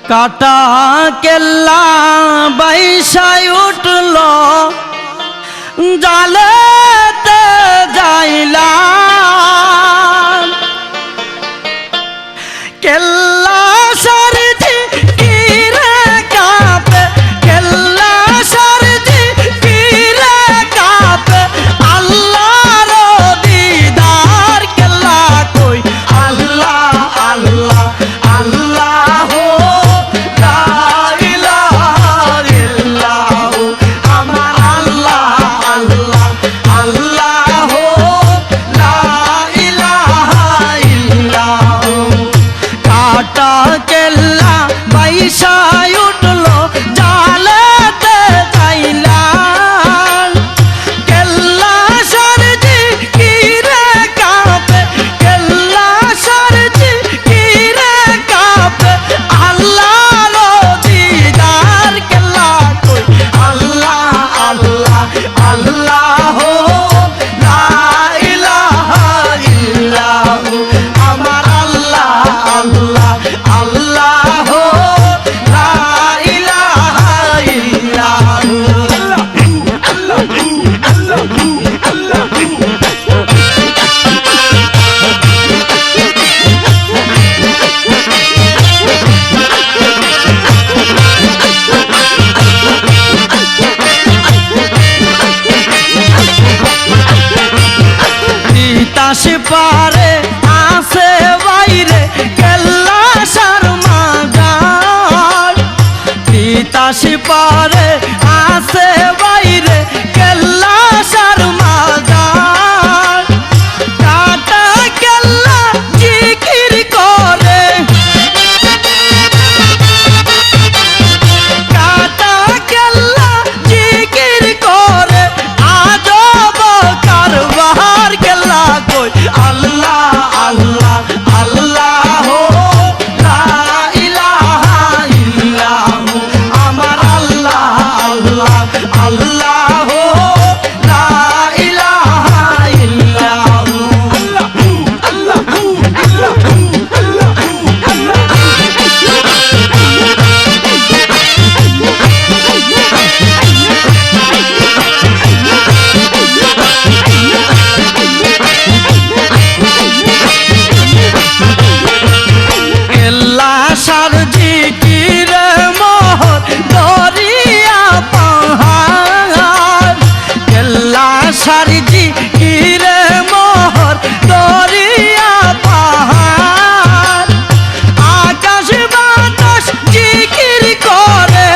কাটা কেল্লা বাইসায় উঠল জালেতে যাইলাম কেল্লা সারজি কিরে কাঁপে কেল্লা সারজি কিরে কাঁপে আল্লাহর দিদার কেল্লা কই আল্লাহ আল্লাহ আল্লাহ লা ইলাহা ইল্লাল্লাহ আমার আল্লাহ আল্লাহ আল্লাহ লা ইলাহা ইল্লাল্লাহ কাটা কেল্লা বাইসায় উঠল জালেতে যাইলাম কেল্লা সারজি কিরে কাঁপে কেল্লা সারজি কিরে কাঁপে আল্লাহর দিদার কেল্লা কই আল্লাহ আল্লাহ আল্লাহ লা ইলাহা ইল্লাল্লাহ আমার আল্লাহ আল্লাহ আল্লাহ লা ইলাহা ইল্লাল্লাহ তিতাস পারে আসে বাইরে কেল্লা শর্মাগার তিতাস পারে আসে বাইরে কেল্লা শর্মাগার কাটা কেল্লা জিকির করে কাটা কেল্লা জিকির করে আজব কারবার কেল্লা কই আল্লাহ আল্লাহ আল্লাহ লা ইলাহা ইল্লাল্লাহ আমার আল্লাহ আল্লাহ আল্লাহ লা ইলাহা ইল্লাল্লাহ আল্লাহ কেল্লা সারজি কিরে মোহর দরিয়া পাহাড় কেল্লা সারজি কিরে মোহর দরিয়া পাহাড় আকাশ বাতাস জিকির করে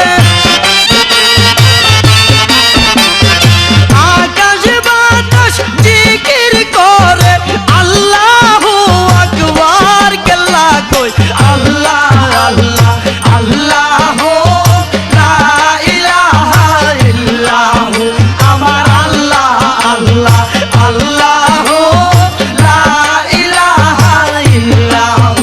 আকাশ বাতাস জিকির করে আল্লাহু আকবার কেল্লা কই আল্লাহ আল্লাহ আল্লাহ লা ইলাহা ইল্লাল্লাহ আমার আল্লাহ আল্লাহ আল্লাহ লা ইলাহা ইল্লাল্লাহ